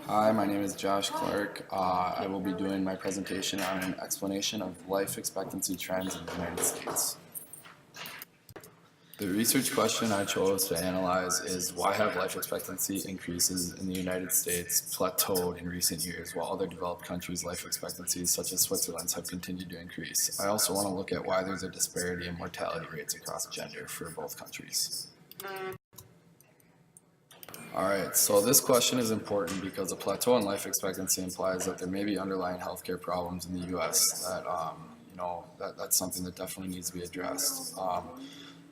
Hi, my name is Josh Clark. I will be doing my presentation on an explanation of life expectancy trends in the United States. The research question I chose to analyze is why have life expectancy increases in the United States plateaued in recent years while other developed countries' life expectancies such as Switzerland's have continued to increase. I also want to look at why there's a disparity in mortality rates across gender for both countries. Alright, so this question is important because a plateau in life expectancy implies that there may be underlying healthcare problems in the US that's something that definitely needs to be addressed.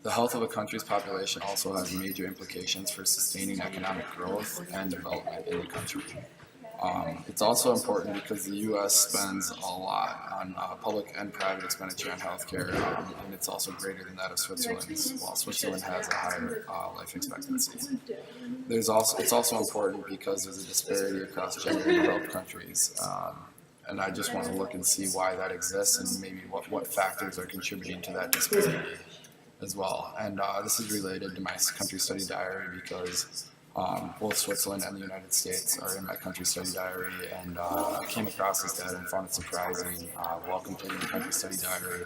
The health of a country's population also has major implications for sustaining economic growth and development in the country. It's also important because the U.S. spends a lot on public and private expenditure on healthcare, and it's also greater than that of Switzerland's, while Switzerland has a higher life expectancy. It's also important because there's a disparity across gender in developed countries, and I just want to look and see why that exists and maybe what factors are contributing to that disparity as well. And this is related to my country study diary because both Switzerland and the United States are in my country study diary, and I came across this data and found it surprising while completing the country study diary,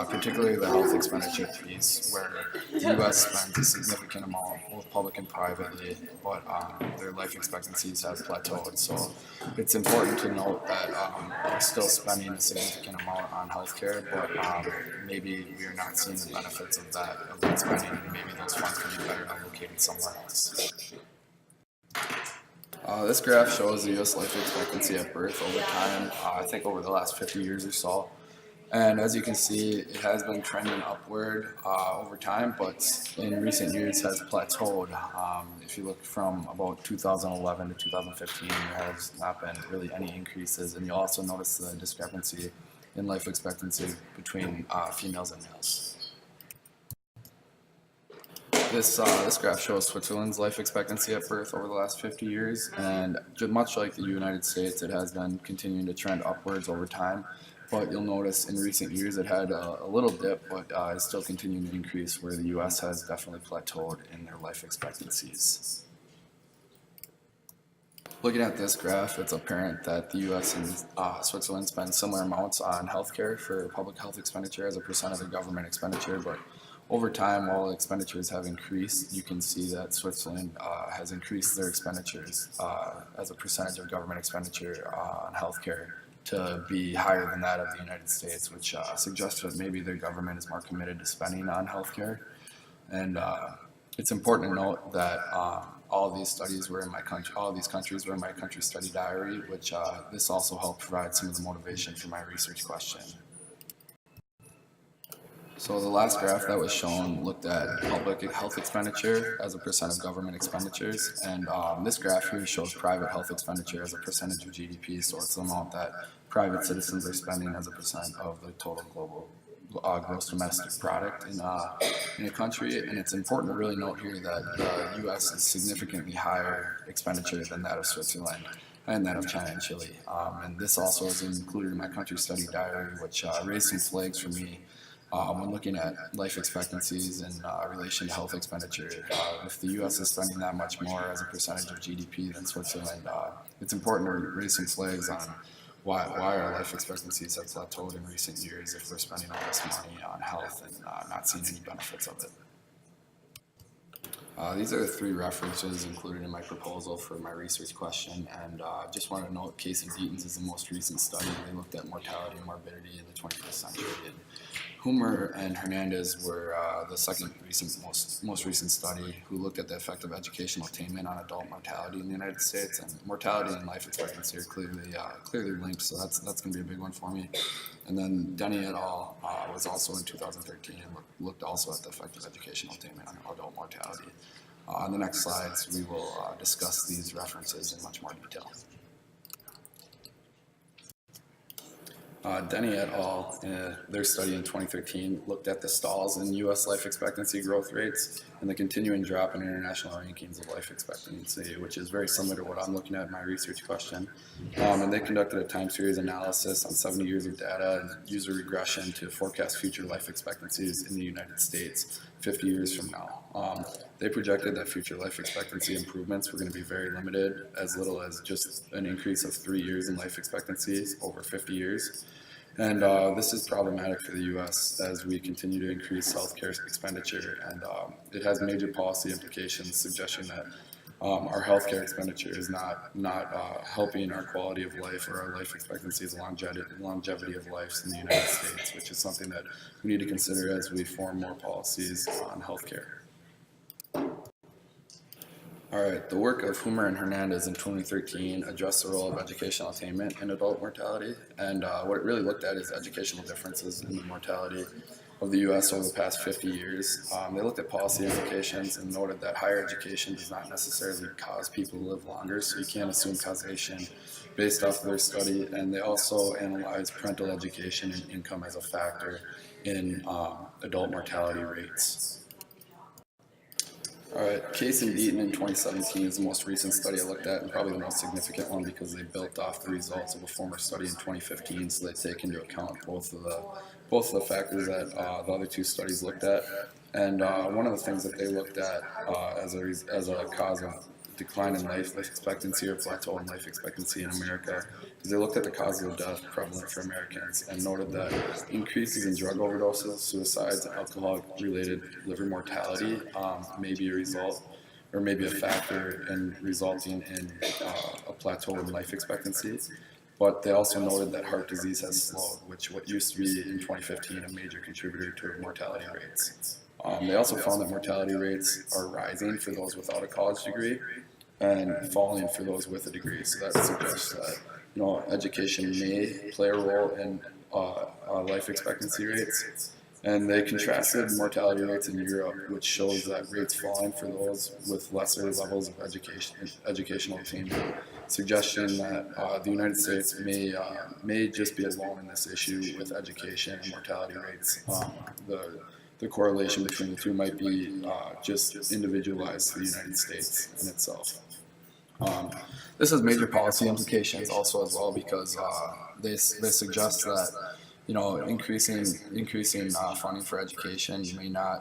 particularly the health expenditure piece, where the U.S. spends a significant amount, both public and privately, but their life expectancies have plateaued. So it's important to note that we're still spending a significant amount on healthcare, but maybe we are not seeing the benefits of that spending, and maybe those funds can be better allocated somewhere else. This graph shows the U.S. life expectancy at birth over time, I think over the last 50 years or so. And as you can see, it has been trending upward over time, but in recent years has plateaued. If you look from about 2011 to 2015, there has not been really any increases, and you'll also notice the discrepancy in life expectancy between females and males. This graph shows Switzerland's life expectancy at birth over the last 50 years, and much like the United States, it has been continuing to trend upwards over time. But you'll notice in recent years it had a little dip, but it's still continuing to increase, where the U.S. has definitely plateaued in their life expectancies. Looking at this graph, it's apparent that the U.S. and Switzerland spend similar amounts on healthcare for public health expenditure as a percent of their government expenditure, but over time, while expenditures have increased, you can see that Switzerland has increased their expenditures as a percentage of government expenditure on healthcare to be higher than that of the United States, which suggests that maybe their government is more committed to spending on healthcare. And it's important to note that all of these studies were in my country. All of these countries were in my country study diary, which this also helped provide some of the motivation for my research question. So the last graph that was shown looked at public health expenditure as a percent of government expenditures, and this graph here shows private health expenditure as a percentage of GDP, so it's the amount that private citizens are spending as a percent of the total global gross domestic product in a country. And it's important to really note here that the U.S. is significantly higher expenditure than that of Switzerland and that of China and Chile. And this also is included in my country study diary, which raised some flags for me when looking at life expectancies in relation to health expenditure. If the U.S. is spending that much more as a percentage of GDP than Switzerland, it's important to raise some flags on why our life expectancies have plateaued in recent years if we're spending all this money on health and not seeing any benefits of it. These are the three references included in my proposal for my research question, and just want to note Case and Deaton's is the most recent study. They looked at mortality and morbidity in the 21st century. And Humer and Hernandez were the second most recent study who looked at the effect of educational attainment on adult mortality in the United States. And mortality and life expectancy are clearly linked, so that's going to be a big one for me. And then Denny et al. Was also in 2013 and looked also at the effect of educational attainment on adult mortality. On the next slides, we will discuss these references in much more detail. Denny et al., their study in 2013 looked at the stalls in U.S. life expectancy growth rates and the continuing drop in international rankings of life expectancy, which is very similar to what I'm looking at in my research question. And they conducted a time series analysis on 70 years of data and used a regression to forecast future life expectancies in the United States 50 years from now. They projected that future life expectancy improvements were going to be very limited, as little as just an increase of 3 years in life expectancy over 50 years. And this is problematic for the U.S. as we continue to increase healthcare expenditure, and it has major policy implications, suggesting that our healthcare expenditure is not helping our quality of life or our life expectancies, longevity of life in the United States, which is something that we need to consider as we form more policies on healthcare. All right, the work of Humer and Hernandez in 2013 addressed the role of educational attainment in adult mortality, and what it really looked at is educational differences in the mortality of the U.S. over the past 50 years. They looked at policy implications and noted that higher education does not necessarily cause people to live longer, so you can't assume causation based off of their study, and they also analyzed parental education and income as a factor in adult mortality rates. All right, Case and Deaton in 2017 is the most recent study I looked at, and probably the most significant one because they built off the results of a former study in 2015, so they take into account both of the factors that the other two studies looked at. And one of the things that they looked at as a cause of decline in life expectancy or plateau in life expectancy in America is they looked at the causes of death prevalent for Americans and noted that increases in drug overdoses, suicides, and alcohol-related liver mortality may be a result or maybe a factor in resulting in a plateau in life expectancy. But they also noted that heart disease has slowed, what used to be in 2015 a major contributor to mortality rates. They also found that mortality rates are rising for those without a college degree and falling for those with a degree. So that suggests that education may play a role in life expectancy rates. And they contrasted mortality rates in Europe, which shows that rates falling for those with lesser levels of educational attainment, suggesting that the United States may just be alone in this issue with education and mortality rates. The correlation between the two might be just individualized to the United States in itself. This has major policy implications also as well because they suggest that increasing funding for education may not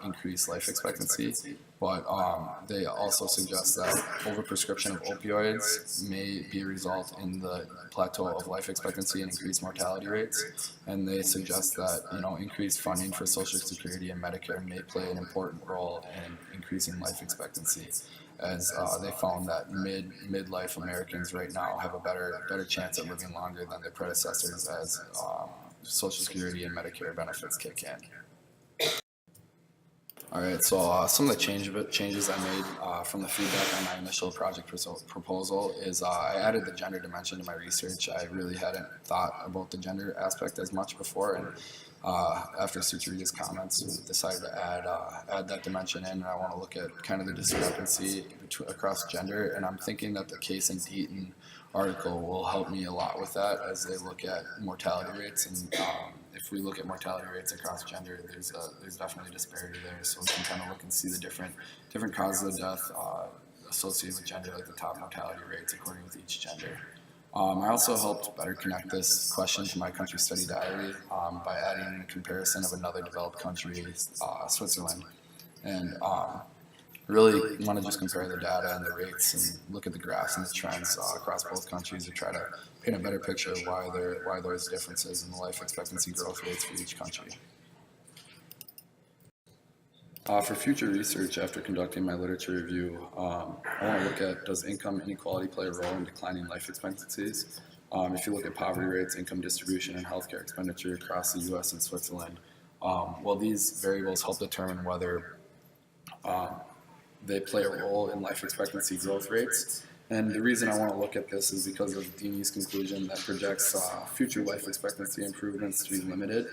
increase life expectancy, but they also suggest that overprescription of opioids may be a result in the plateau of life expectancy and increased mortality rates. And they suggest that increased funding for Social Security and Medicare may play an important role in increasing life expectancy, as they found that midlife Americans right now have a better chance at living longer than their predecessors as Social Security and Medicare benefits kick in. All right, so some of the changes I made from the feedback on my initial project proposal is I added the gender dimension to my research. I really hadn't thought about the gender aspect as much before, and after Suchari's comments, we decided to add that dimension in, and I want to look at kind of the discrepancy across gender, and I'm thinking that the Case and Deaton article will help me a lot with that as they look at mortality rates, and if we look at mortality rates across gender, there's definitely a disparity there, so we can kind of look and see the different causes of death associated with gender, like the top mortality rates according with each gender. I also helped better connect this question to my country study diary by adding a comparison of another developed country, Switzerland, and really want to just compare the data and the rates and look at the graphs and the trends across both countries to try to paint a better picture of why there's differences in the life expectancy growth rates for each country. For future research, after conducting my literature review, I want to look at, does income inequality play a role in declining life expectancies? If you look at poverty rates, income distribution, and healthcare expenditure across the U.S. and Switzerland, well, these variables help determine whether they play a role in life expectancy growth rates. And the reason I want to look at this is because of Dini's conclusion that projects future life expectancy improvements to be limited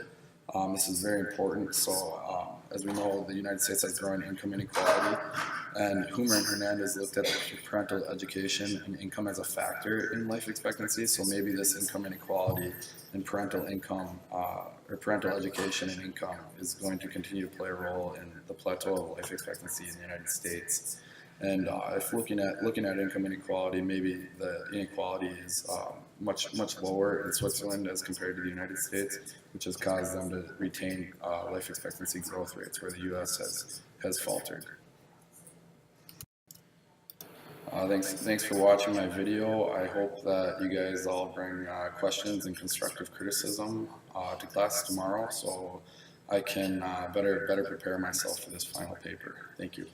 This is very important. So, as we know, the United States has growing income inequality, and Hoomer and Hernandez looked at parental education and income as a factor in life expectancy. So maybe this income inequality and parental income or parental education and income is going to continue to play a role in the plateau of life expectancy in the United States. And if looking at income inequality, maybe the inequality is much lower in Switzerland as compared to the United States, which has caused them to retain life expectancy growth rates where the U.S. has faltered. Thanks for watching my video. I hope that you guys all bring questions and constructive criticism to class tomorrow, so I can better prepare myself for this final paper. Thank you.